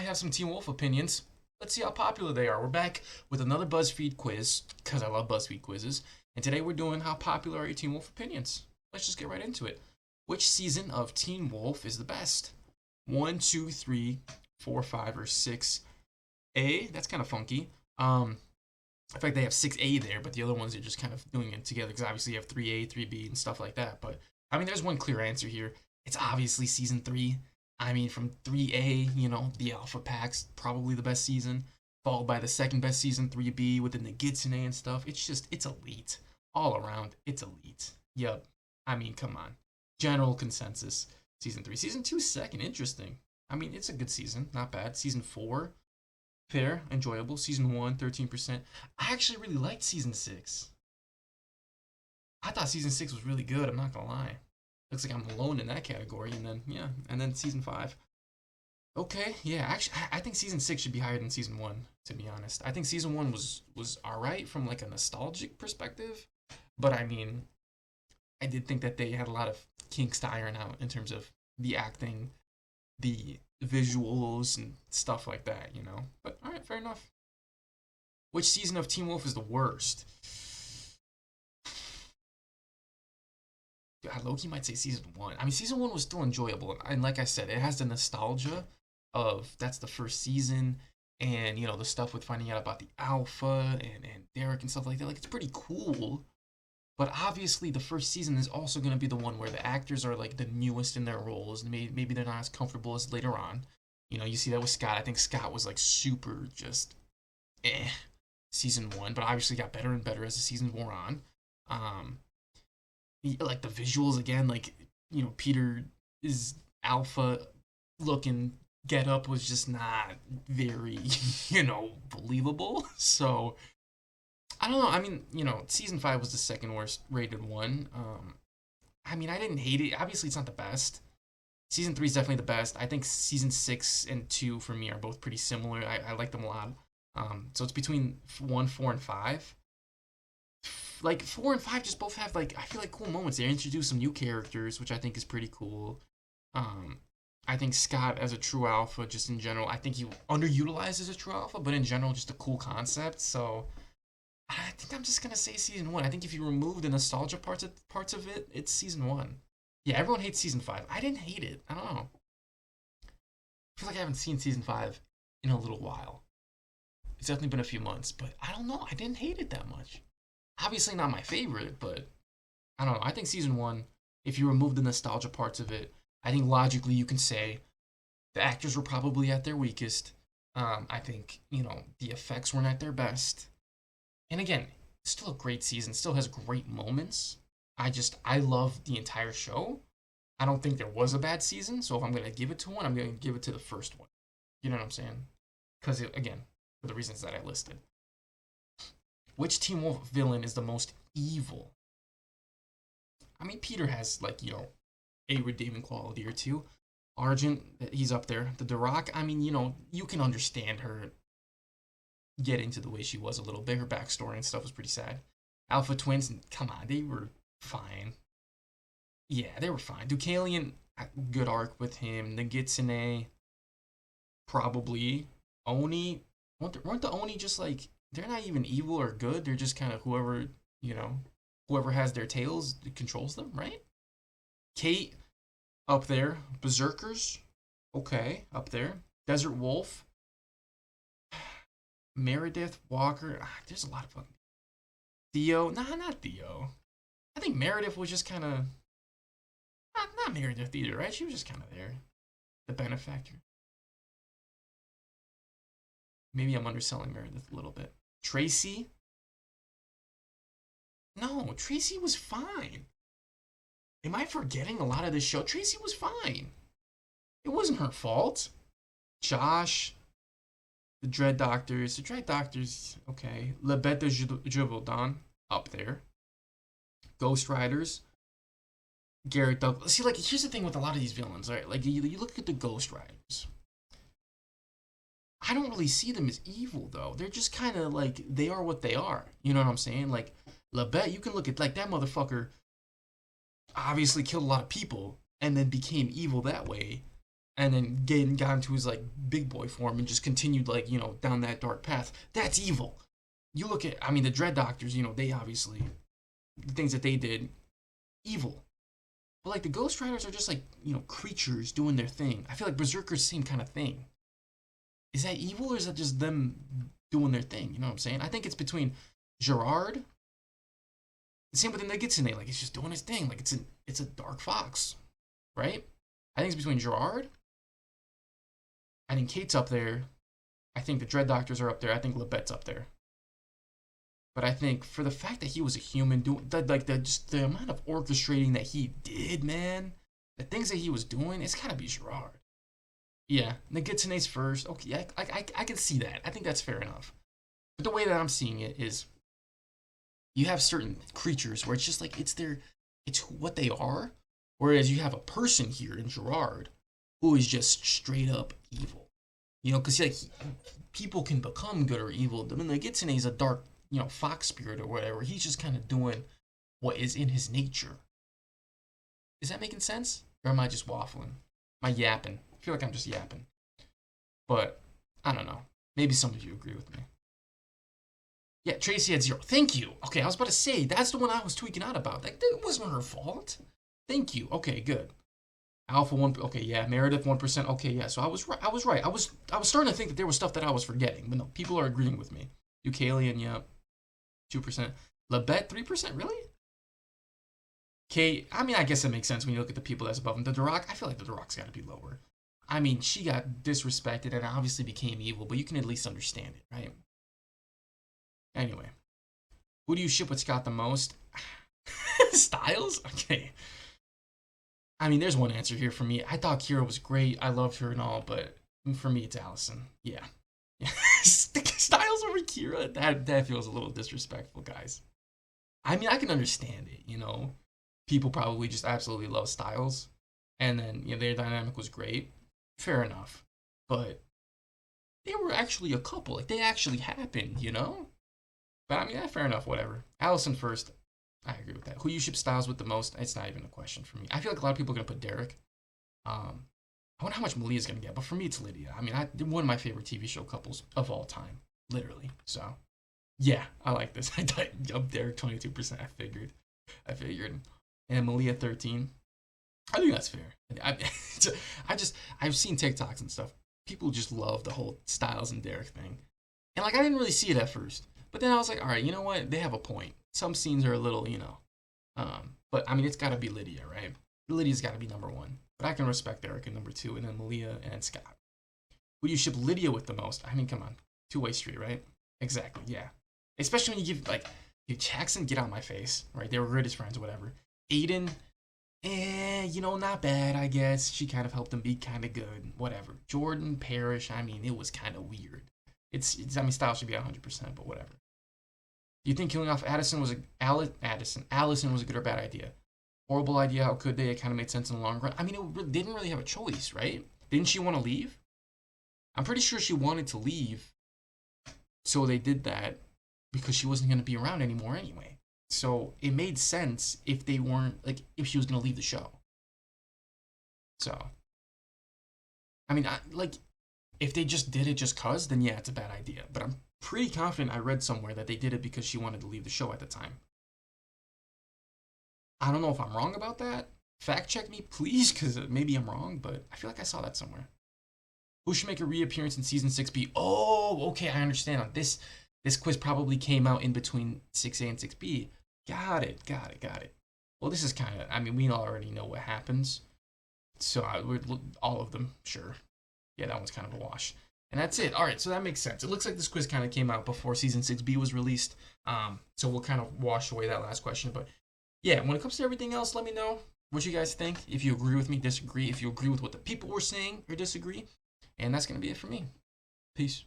have some Teen Wolf opinions. Let's see how popular they are. We're back with another BuzzFeed quiz, because I love BuzzFeed quizzes. And today we're doing how popular are your Teen Wolf opinions. Let's just get right into it. Which season of Teen Wolf is the best? One, two, three, four, five, or six? A, that's kind of funky. In fact, they have 6A there, but the other ones are just kind of doing it together because obviously you have 3A, 3B, and stuff like that. But I mean, there's one clear answer here. It's obviously season 3. I mean, from 3A, the Alpha Packs, probably the best season, followed by the second best season, 3B, with the Nagitsune and stuff. It's elite. All around, it's elite. Yep. I mean, come on. General consensus, season 3. Season 2 is second, interesting. I mean, it's a good season, not bad. Season 4, fair, enjoyable. Season 1, 13%. I actually really liked season 6. I thought season 6 was really good, I'm not gonna lie. Looks like I'm alone in that category, and then season 5. Okay, yeah, actually, I think season 6 should be higher than season 1, to be honest. I think season 1 was alright from like a nostalgic perspective, but I mean, I did think that they had a lot of kinks to iron out in terms of the acting, the visuals, and stuff like that, But alright, fair enough. Which season of Teen Wolf is the worst? Loki might say season 1. I mean, season 1 was still enjoyable, and like I said, it has the nostalgia of that's the first season, and the stuff with finding out about the Alpha and Derek and stuff like that. Like, it's pretty cool. But obviously, the first season is also going to be the one where the actors are like the newest in their roles, and maybe they're not as comfortable as later on. You see that with Scott. I think Scott was like super just season 1, but obviously got better and better as the seasons wore on. Like the visuals again, like Peter is Alpha looking get up was just not very believable. So I don't know. I mean, season 5 was the second worst rated one. I mean, I didn't hate it. Obviously, it's not the best. Season 3 is definitely the best. I think season 6 and 2 for me are both pretty similar. I like them a lot. So it's between 1, 4, and 5. Like 4 and 5 just both have like I feel like cool moments. They introduce some new characters, which I think is pretty cool. I think Scott as a true alpha, just in general, I think he underutilized as a true alpha, but in general, just a cool concept. So I think I'm just gonna say season 1. I think if you remove the nostalgia parts of it, it's season 1. Yeah, everyone hates season 5. I didn't hate it. I don't know. I feel like I haven't seen season 5 in a little while. It's definitely been a few months, but I don't know. I didn't hate it that much. Obviously not my favorite, but I don't know. I think season 1, if you remove the nostalgia parts of it, I think logically you can say the actors were probably at their weakest. I think, the effects weren't at their best. And again, still a great season, still has great moments. I love the entire show. I don't think there was a bad season, so if I'm going to give it to one, I'm going to give it to the first one. You know what I'm saying? Because, again, for the reasons that I listed. Which Teen Wolf villain is the most evil? I mean, Peter has, like, a redeeming quality or two. Argent, he's up there. The Duroc, I mean, you can understand her getting to the way she was a little bit. Her backstory and stuff was pretty sad. Alpha Twins, come on, they were fine. Yeah, they were fine. Deucalion, good arc with him. Nagitsune, probably. Oni, weren't the Oni just like they're not even evil or good. They're just kind of whoever has their tails controls them, right? Kate, up there. Berserkers, okay, up there. Desert Wolf, Meredith, Walker. There's a lot of fucking Theo. Nah, not Theo. I think Meredith was just kind of not Meredith either, right? She was just kind of there. The benefactor. Maybe I'm underselling Meredith a little bit. Tracy? No, Tracy was fine. Am I forgetting a lot of this show? Tracy was fine. It wasn't her fault. Josh, the Dread Doctors. The Dread Doctors, okay. La Bête de Gévaudan, up there. Ghost Riders. Garrett Douglas. See, like, here's the thing with a lot of these villains, right? Like, you look at the Ghost Riders. I don't really see them as evil, though. They're just kind of like, they are what they are. You know what I'm saying? Like, LeBette, you can look at, like, that motherfucker obviously killed a lot of people and then became evil that way. and then got into his like big boy form and just continued like down that dark path. That's evil. You look at, I mean, the Dread Doctors, they obviously, the things that they did, evil. But like the Ghost Riders are just like creatures doing their thing. I feel like Berserker's same kind of thing. Is that evil or is that just them doing their thing? You know what I'm saying? I think it's between Gerard. Same with the Nagitsune, like it's just doing his thing. Like it's a dark fox, right? I think it's between Gerard. I think Kate's up there. I think the Dread Doctors are up there. I think Lebet's up there. But I think for the fact that he was a human, doing like just the amount of orchestrating that he did, man, the things that he was doing, it's gotta be Gerard. Yeah, Nagitsune's first. Okay, I can see that. I think that's fair enough. But the way that I'm seeing it is, you have certain creatures where it's just like it's what they are, whereas you have a person here in Gerard who is just straight up evil. Because like people can become good or evil. I mean, Nagitsune is a dark, fox spirit or whatever. He's just kind of doing what is in his nature. Is that making sense? Or am I just waffling? Am I yapping? I feel like I'm just yapping. But I don't know. Maybe some of you agree with me. Yeah, Tracy had 0. Thank you. Okay, I was about to say, that's the one I was tweaking out about. Like, that wasn't her fault. Thank you. Okay, good. Alpha 1. Okay, yeah. Meredith 1%. Okay, yeah. So I was right. I was starting to think that there was stuff that I was forgetting. But no, people are agreeing with me. Deucalion, yeah. 2%. Lebet, 3%? Really? Kate, I mean, I guess it makes sense when you look at the people that's above him. The Duroc, I feel like the Duroc's got to be lower. I mean, she got disrespected and obviously became evil, but you can at least understand it, right? Anyway, who do you ship with Scott the most? Styles? Okay. I mean, there's one answer here for me. I thought Kira was great. I loved her and all, but for me, it's Allison. Yeah. Styles over Kira? That feels a little disrespectful, guys. I mean, I can understand it, People probably just absolutely love Styles. And then, their dynamic was great. Fair enough. But they were actually a couple. Like, they actually happened, But I mean, yeah, fair enough, whatever. Allison first. I agree with that. Who you ship Styles with the most? It's not even a question for me. I feel like a lot of people are going to put Derek. I wonder how much Malia's going to get, but for me, it's Lydia. I mean, they're one of my favorite TV show couples of all time. Literally. So, yeah, I like this. I typed up Derek 22%. I figured. And Malia 13. I think that's fair. I've seen TikToks and stuff. People just love the whole Styles and Derek thing. And like, I didn't really see it at first. But then I was like, all right, you know what? They have a point. Some scenes are a little, but I mean, it's got to be Lydia, right? Lydia's got to be number 1. But I can respect Derek in number 2, and then Malia and Scott. Who do you ship Lydia with the most? I mean, come on. 2-way street, right? Exactly, yeah. Especially when you give, like, Jackson, get out my face, right? They were greatest friends, whatever. Aiden, not bad, I guess. She kind of helped him be kind of good, whatever. Jordan, Parrish, I mean, it was kind of weird. I mean, Styles should be 100%, but whatever. Do you think killing off Allison was a good or bad idea? Horrible idea. How could they? It kind of made sense in the long run. I mean, they didn't really have a choice, right? Didn't she want to leave? I'm pretty sure she wanted to leave. So they did that because she wasn't going to be around anymore anyway. So it made sense if they weren't, like, if she was going to leave the show. So, I mean, if they just did it just cause, then yeah, it's a bad idea. But I'm pretty confident I read somewhere that they did it because she wanted to leave the show at the time. I don't know if I'm wrong about that. Fact check me, please, because maybe I'm wrong, but I feel like I saw that somewhere. Who should make a reappearance in Season 6B? Oh, okay, I understand. This quiz probably came out in between 6A and 6B. Got it. Well, this is kind of, I mean, we already know what happens. So all of them, sure. Yeah, that one's kind of a wash. And that's it. All right, so that makes sense. It looks like this quiz kind of came out before Season 6B was released. So we'll kind of wash away that last question. But yeah, when it comes to everything else, let me know what you guys think. If you agree with me, disagree. If you agree with what the people were saying or disagree. And that's going to be it for me. Peace.